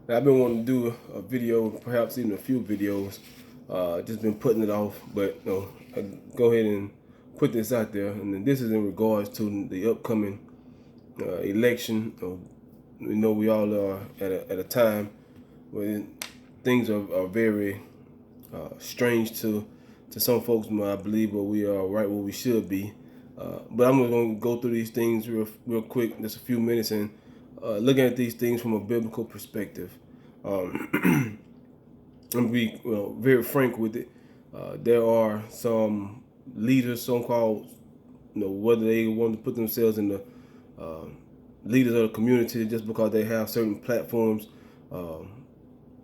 Now, I've been wanting to do a video, perhaps even a few videos. Just been putting it off, but I go ahead and put this out there. And then this is in regards to the upcoming election. We know we all are at a time when things are very strange to some folks, I believe, but we are right where we should be. But I'm going to go through these things real quick, just a few minutes, and looking at these things from a biblical perspective. I'm going to be very frank with it. There are some leaders, so-called, whether they want to put themselves in the leaders of the community just because they have certain platforms.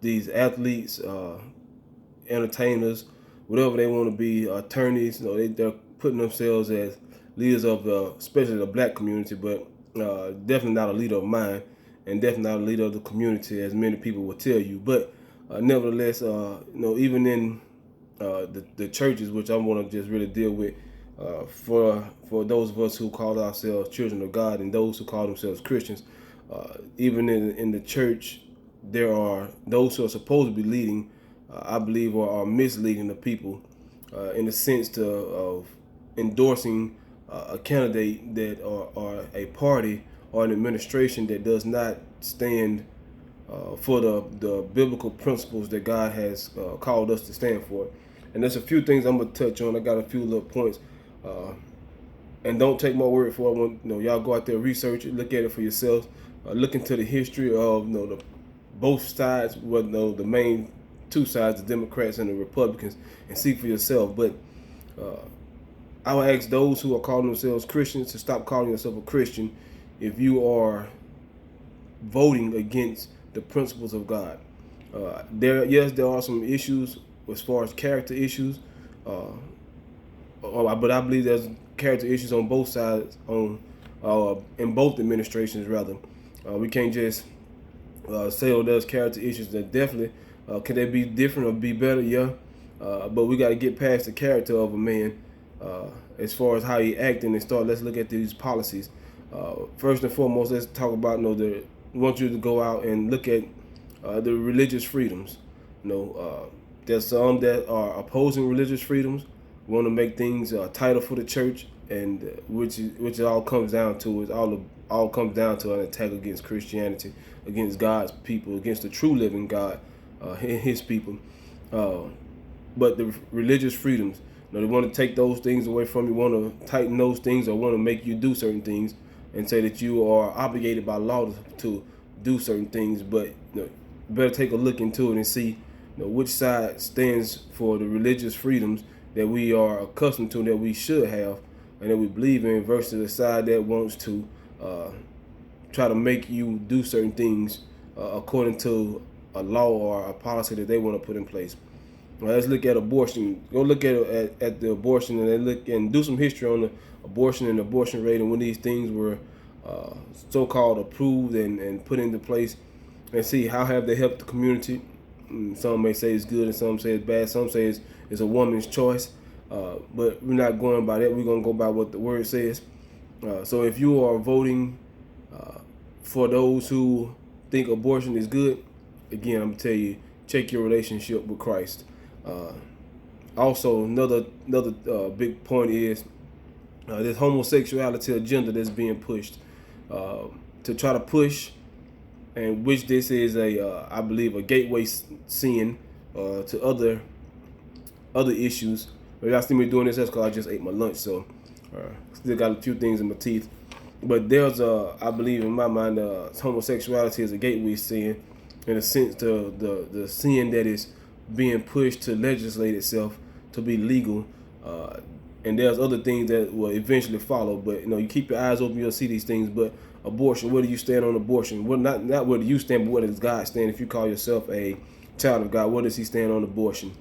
These athletes, entertainers, whatever they want to be, attorneys, they're putting themselves as leaders of especially the black community, but definitely not a leader of mine, and definitely not a leader of the community, as many people will tell you. But nevertheless, even in the churches, which I want to just really deal with, for those of us who call ourselves children of God and those who call themselves Christians, even in the church, there are those who are supposed to be leading, I believe, are misleading the people in the sense of endorsing a candidate that or a party or an administration that does not stand for the biblical principles that God has called us to stand for. And there's a few things I'm gonna touch on. I got a few little points, and don't take my word for it. When y'all go out there, research it, look at it for yourselves, look into the history of both sides, the main two sides, the Democrats and the Republicans, and see for yourself. But I would ask those who are calling themselves Christians to stop calling yourself a Christian if you are voting against the principles of God. There are some issues as far as character issues, but I believe there's character issues on both sides, in both administrations rather. We can't just say, oh, there's character issues. That definitely can they be different or be better? Yeah, but we got to get past the character of a man as far as how he acting and start. Let's look at these policies. First and foremost, let's talk about we want you to go out and look at the religious freedoms. There's some that are opposing religious freedoms, want to make things tighter for the church, and which it all comes down to is all comes down to an attack against Christianity, against God's people, against the true living God, His people. But the religious freedoms, they want to take those things away from you, want to tighten those things, or want to make you do certain things, and say that you are obligated by law to do certain things. But you better take a look into it and see which side stands for the religious freedoms that we are accustomed to, that we should have, and that we believe in, versus the side that wants to try to make you do certain things according to a law or a policy that they want to put in place. Let's look at abortion. Go look at the abortion, and then look and do some history on the abortion and abortion rate, and when these things were so-called approved and put into place, and see how have they helped the community. Some may say it's good, and some say it's bad. Some say it's a woman's choice, but we're not going by that. We're gonna go by what the word says. So if you are voting for those who think abortion is good, again, I'm gonna tell you, check your relationship with Christ. Also, another big point is this homosexuality agenda that's being pushed to try to push, and which this is I believe a gateway sin to other issues. But y'all see me doing this, that's because I just ate my lunch, so still got a few things in my teeth. But there's I believe in my mind, homosexuality is a gateway sin, in a sense, the sin that is being pushed to legislate itself to be legal. And there's other things that will eventually follow. But you keep your eyes open, you'll see these things. But abortion, where do you stand on abortion? Well, not where do you stand, but where does God stand? If you call yourself a child of God, where does He stand on abortion?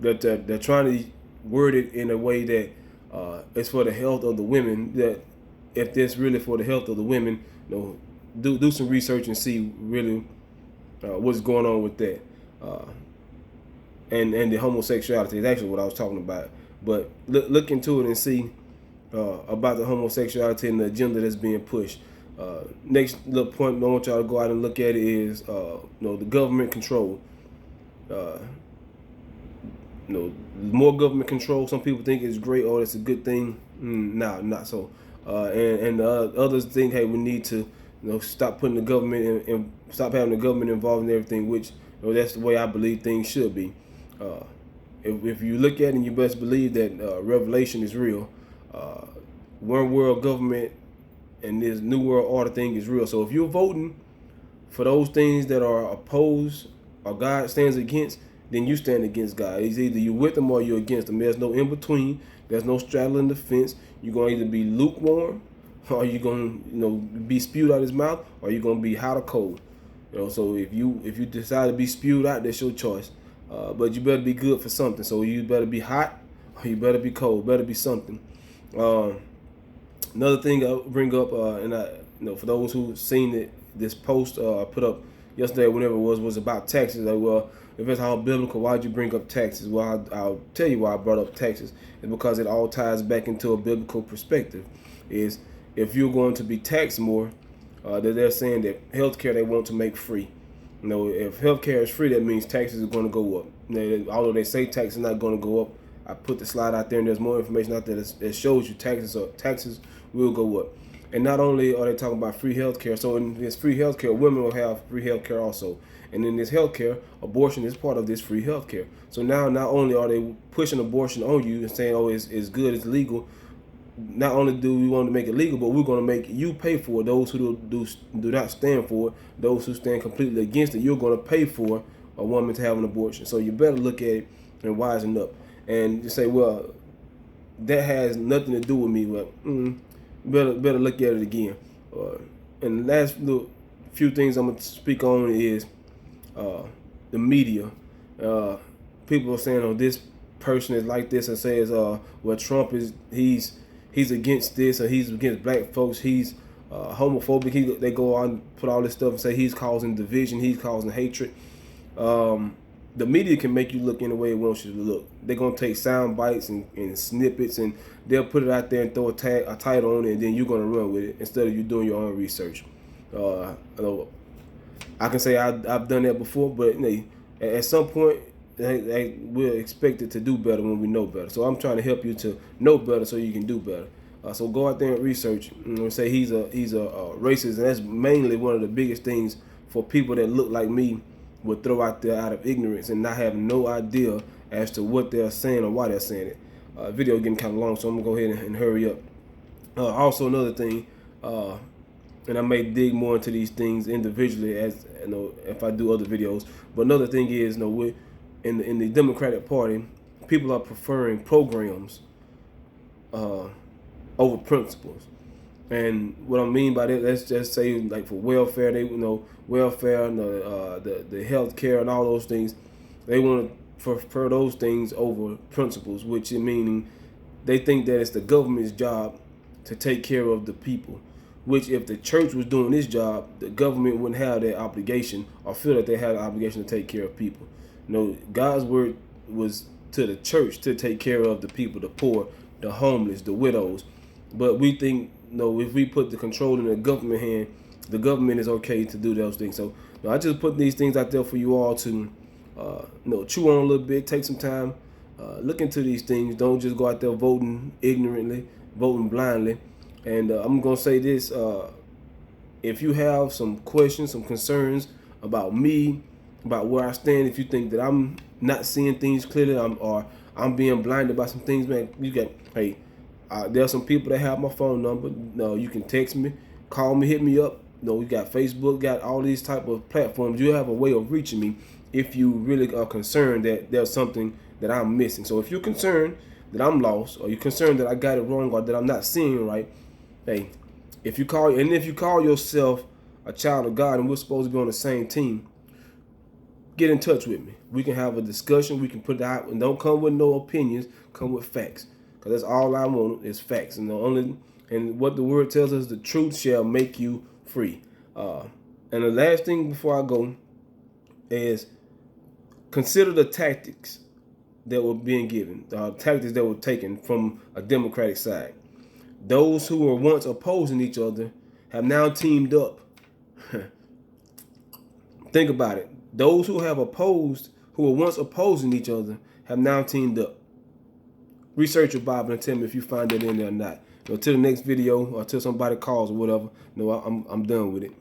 That they're trying to word it in a way that it's for the health of the women. That if this really for the health of the women, do some research and see really what's going on with that. And the homosexuality is actually what I was talking about. But look into it and see about the homosexuality and the agenda that's being pushed. Next little point I want y'all to go out and look at is the government control. More government control. Some people think it's great or it's a good thing. Nah, not so. And others think, hey, we need to stop putting the government and stop having the government involved in everything, which that's the way I believe things should be. If you look at it, and you best believe that Revelation is real. One world government and this new world order thing is real. So if you're voting for those things that are opposed or God stands against, then you stand against God. It's either you with them or you're against them. There's no in between. There's no straddling the fence. You're gonna either be lukewarm, or you're gonna be spewed out his mouth, or you're gonna be hot or cold. So if you decide to be spewed out, that's your choice. But you better be good for something. So you better be hot, or you better be cold. Better be something. Another thing I'll bring up, for those who've seen it, this post I put up yesterday, whenever it was about taxes. Like, well, if it's all biblical, why'd you bring up taxes? Well, I'll tell you why I brought up taxes. It's because it all ties back into a biblical perspective. Is if you're going to be taxed more, that they're saying that healthcare they want to make free. If healthcare is free, that means taxes are going to go up. Although they say taxes are not going to go up, I put the slide out there, and there's more information out there that shows you taxes will go up. And not only are they talking about free healthcare, so in this free healthcare, women will have free healthcare also. And in this healthcare, abortion is part of this free healthcare. So now, not only are they pushing abortion on you and saying, oh, it's good, it's legal. Not only do we want to make it legal, but we're going to make you pay for it. Those who do not stand for it, those who stand completely against it, you're going to pay for a woman to have an abortion. So you better look at it and wisen up. And you say, well, that has nothing to do with me. Well, better look at it again. And the last little few things I'm going to speak on is the media. People are saying, oh, this person is like this, and says, well, Trump he's against this, or he's against black folks, he's homophobic. They go on and put all this stuff and say he's causing division, he's causing hatred. The media can make you look in the way it wants you to look. They're going to take sound bites and snippets, and they'll put it out there and throw a title on it, and then you're going to run with it instead of you doing your own research. I can say I've done that before, but at some point, we're expected to do better when we know better. So I'm trying to help you to know better so you can do better. So go out there and research. Say he's a racist, and that's mainly one of the biggest things for people that look like me would throw out there out of ignorance and not have no idea as to what they're saying or why they're saying it. Video getting kind of long, so I'm gonna go ahead and hurry up. Also, another thing, and I may dig more into these things individually as if I do other videos. But another thing is, in the Democratic Party, people are preferring programs over principles. And what I mean by that, let's just say, like, for welfare, welfare and the health care and all those things, they want to prefer those things over principles, which meaning they think that it's the government's job to take care of the people. Which, if the church was doing this job, the government wouldn't have that obligation or feel that they had an obligation to take care of people. God's word was to the church to take care of the people, the poor, the homeless, the widows. But we think, if we put the control in the government hand, the government is okay to do those things. So I just put these things out there for you all to chew on a little bit, take some time, look into these things. Don't just go out there voting ignorantly, voting blindly. And I'm going to say this, if you have some questions, some concerns about me, about where I stand, if you think that I'm not seeing things clearly, or I'm being blinded by some things, man, there's some people that have my phone number. You can text me, call me, hit me up. We got Facebook, got all these type of platforms. You have a way of reaching me if you really are concerned that there's something that I'm missing. So if you're concerned that I'm lost, or you're concerned that I got it wrong, or that I'm not seeing right, hey, if you call yourself a child of God and we're supposed to be on the same team, get in touch with me. We can have a discussion. We can put it out, and don't come with no opinions. Come with facts, because that's all I want is facts. And what the word tells us, the truth shall make you free. And the last thing before I go is consider the tactics that were being given, tactics that were taken from a Democratic side. Those who were once opposing each other have now teamed up. Think about it. Those who were once opposing each other, have now teamed up. Research your Bible and tell me if you find that in there or not. Until the next video, or until somebody calls or whatever. No, I'm done with it.